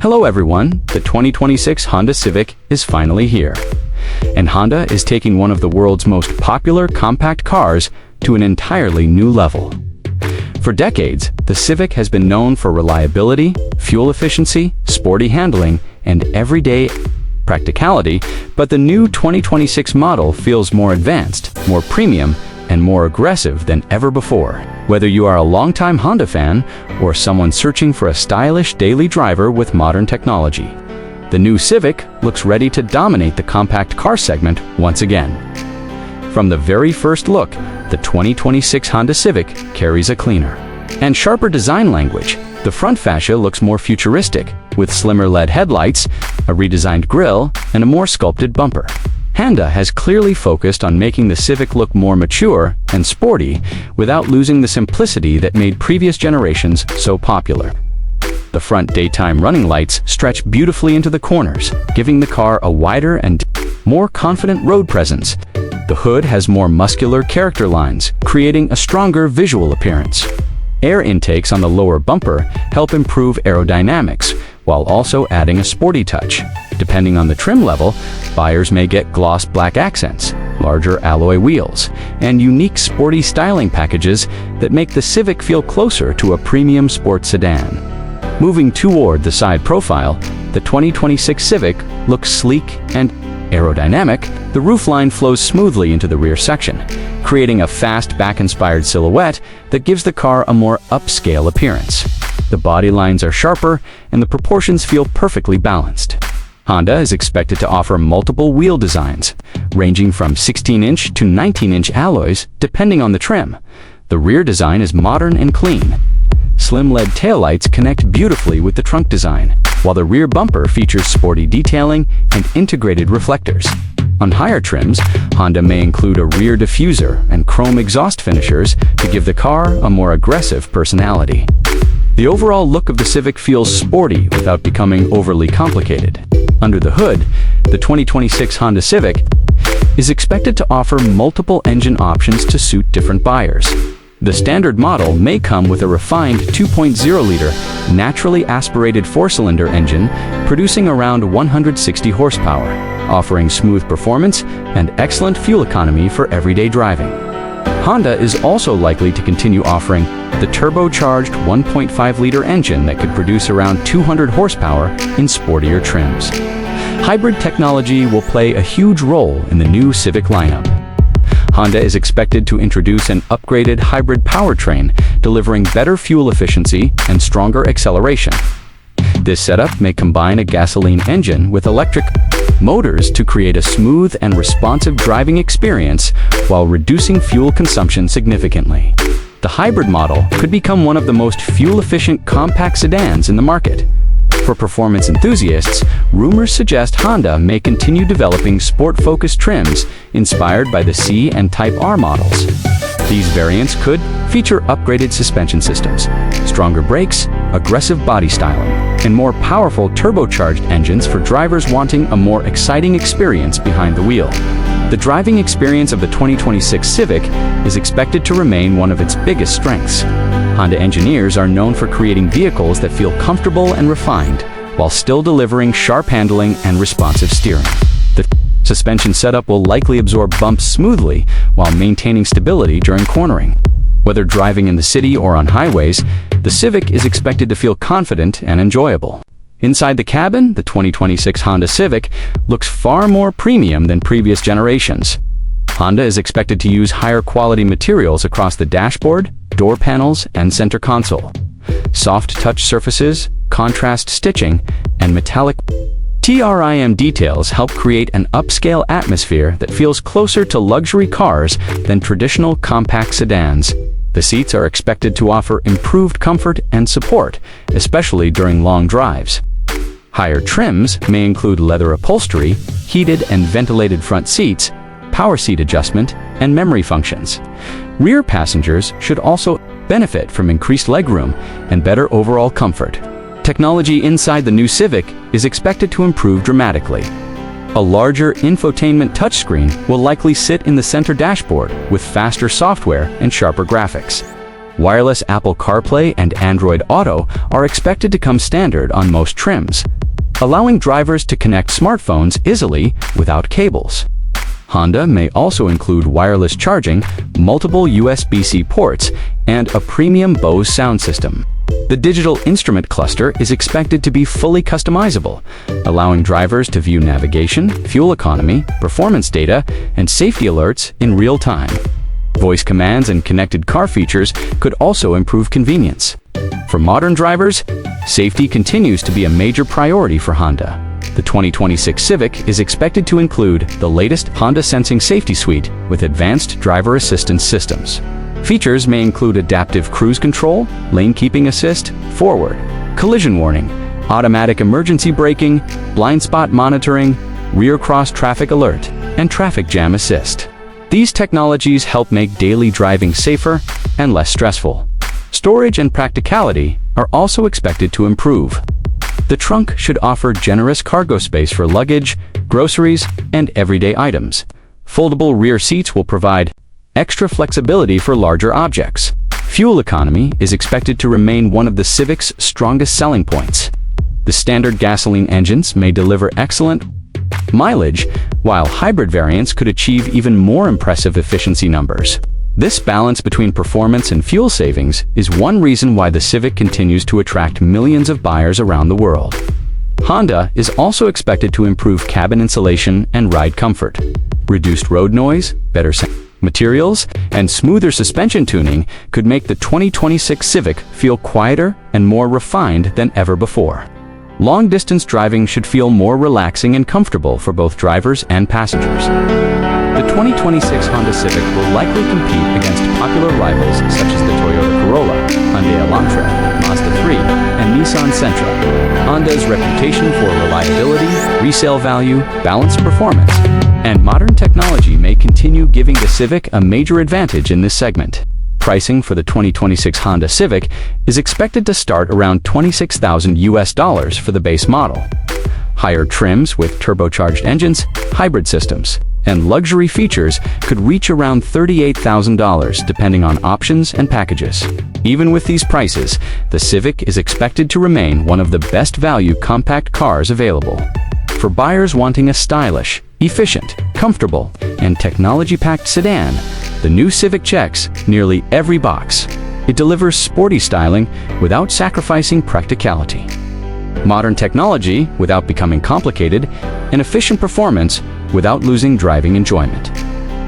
Hello everyone, the 2026 Honda Civic is finally here. And Honda is taking one of the world's most popular compact cars to an entirely new level. For decades, the Civic has been known for reliability, fuel efficiency, sporty handling, and everyday practicality, but the new 2026 model feels more advanced, more premium, and more aggressive than ever before. Whether you are a longtime Honda fan or someone searching for a stylish daily driver with modern technology, the new Civic looks ready to dominate the compact car segment once again. From the very first look, the 2026 Honda Civic carries a cleaner and sharper design language. The front fascia looks more futuristic, with slimmer LED headlights, a redesigned grille, and a more sculpted bumper. Honda has clearly focused on making the Civic look more mature and sporty without losing the simplicity that made previous generations so popular. The front daytime running lights stretch beautifully into the corners, giving the car a wider and more confident road presence. The hood has more muscular character lines, creating a stronger visual appearance. Air intakes on the lower bumper help improve aerodynamics, while also adding a sporty touch. Depending on the trim level, buyers may get gloss black accents, larger alloy wheels, and unique sporty styling packages that make the Civic feel closer to a premium sports sedan. Moving toward the side profile, the 2026 Civic looks sleek and aerodynamic. The roofline flows smoothly into the rear section, creating a fast back-inspired silhouette that gives the car a more upscale appearance. The body lines are sharper, and the proportions feel perfectly balanced. Honda is expected to offer multiple wheel designs, ranging from 16-inch to 19-inch alloys, depending on the trim. The rear design is modern and clean. Slim LED taillights connect beautifully with the trunk design, while the rear bumper features sporty detailing and integrated reflectors. On higher trims, Honda may include a rear diffuser and chrome exhaust finishers to give the car a more aggressive personality. The overall look of the Civic feels sporty without becoming overly complicated. Under the hood, the 2026 Honda Civic is expected to offer multiple engine options to suit different buyers. The standard model may come with a refined 2.0-liter naturally aspirated four-cylinder engine producing around 160 horsepower, offering smooth performance and excellent fuel economy for everyday driving. Honda is also likely to continue offering the turbocharged 1.5-liter engine that could produce around 200 horsepower in sportier trims. Hybrid technology will play a huge role in the new Civic lineup. Honda is expected to introduce an upgraded hybrid powertrain, delivering better fuel efficiency and stronger acceleration. This setup may combine a gasoline engine with electric motors to create a smooth and responsive driving experience while reducing fuel consumption significantly. The hybrid model could become one of the most fuel-efficient compact sedans in the market. For performance enthusiasts, rumors suggest Honda may continue developing sport-focused trims inspired by the C and Type R models. These variants could feature upgraded suspension systems, stronger brakes, aggressive body styling, and more powerful turbocharged engines for drivers wanting a more exciting experience behind the wheel. The driving experience of the 2026 Civic is expected to remain one of its biggest strengths. Honda engineers are known for creating vehicles that feel comfortable and refined, while still delivering sharp handling and responsive steering. The suspension setup will likely absorb bumps smoothly while maintaining stability during cornering. Whether driving in the city or on highways, the Civic is expected to feel confident and enjoyable. Inside the cabin, the 2026 Honda Civic looks far more premium than previous generations. Honda is expected to use higher quality materials across the dashboard, door panels, and center console. Soft touch surfaces, contrast stitching, and metallic trim details help create an upscale atmosphere that feels closer to luxury cars than traditional compact sedans. The seats are expected to offer improved comfort and support, especially during long drives. Higher trims may include leather upholstery, heated and ventilated front seats, power seat adjustment, and memory functions. Rear passengers should also benefit from increased legroom and better overall comfort. Technology inside the new Civic is expected to improve dramatically. A larger infotainment touchscreen will likely sit in the center dashboard with faster software and sharper graphics. Wireless Apple CarPlay and Android Auto are expected to come standard on most trims, allowing drivers to connect smartphones easily without cables. Honda may also include wireless charging, multiple USB-C ports, and a premium Bose sound system. The digital instrument cluster is expected to be fully customizable, allowing drivers to view navigation, fuel economy, performance data, and safety alerts in real time. Voice commands and connected car features could also improve convenience. For modern drivers, safety continues to be a major priority for Honda. The 2026 Civic is expected to include the latest Honda Sensing Safety Suite with advanced driver assistance systems. Features may include adaptive cruise control, lane keeping assist, forward, collision warning, automatic emergency braking, blind spot monitoring, rear cross traffic alert, and traffic jam assist. These technologies help make daily driving safer and less stressful. Storage and practicality are also expected to improve. The trunk should offer generous cargo space for luggage, groceries, and everyday items. Foldable rear seats will provide extra flexibility for larger objects. Fuel economy is expected to remain one of the Civic's strongest selling points. The standard gasoline engines may deliver excellent mileage, while hybrid variants could achieve even more impressive efficiency numbers. This balance between performance and fuel savings is one reason why the Civic continues to attract millions of buyers around the world. Honda is also expected to improve cabin insulation and ride comfort. Reduced road noise, better materials, and smoother suspension tuning could make the 2026 Civic feel quieter and more refined than ever before. Long-distance driving should feel more relaxing and comfortable for both drivers and passengers. The 2026 Honda Civic will likely compete against popular rivals such as the Toyota Corolla, Hyundai Elantra, Mazda 3, and Nissan Sentra. Honda's reputation for reliability, resale value, balanced performance, and modern technology may continue giving the Civic a major advantage in this segment. Pricing for the 2026 Honda Civic is expected to start around $26,000 for the base model. Higher trims with turbocharged engines, hybrid systems, and luxury features could reach around $38,000 depending on options and packages. Even with these prices, the Civic is expected to remain one of the best value compact cars available. For buyers wanting a stylish, efficient, comfortable, and technology-packed sedan, the new Civic checks nearly every box. It delivers sporty styling without sacrificing practicality, modern technology without becoming complicated, and efficient performance without losing driving enjoyment.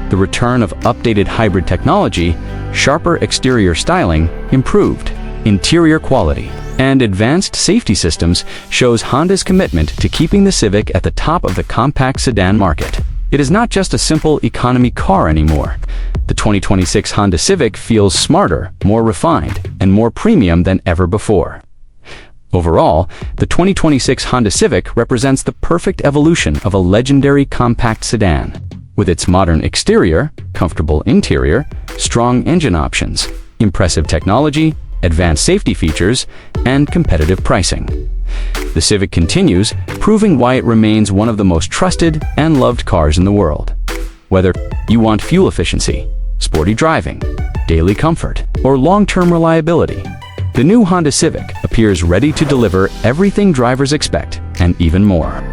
The return of updated hybrid technology, sharper exterior styling, improved interior quality, and advanced safety systems shows Honda's commitment to keeping the Civic at the top of the compact sedan market. It is not just a simple economy car anymore. The 2026 Honda Civic feels smarter, more refined, and more premium than ever before. Overall, the 2026 Honda Civic represents the perfect evolution of a legendary compact sedan. With its modern exterior, comfortable interior, strong engine options, impressive technology, advanced safety features, and competitive pricing. The Civic continues, proving why it remains one of the most trusted and loved cars in the world. Whether you want fuel efficiency, sporty driving, daily comfort, or long-term reliability, the new Honda Civic appears ready to deliver everything drivers expect and even more.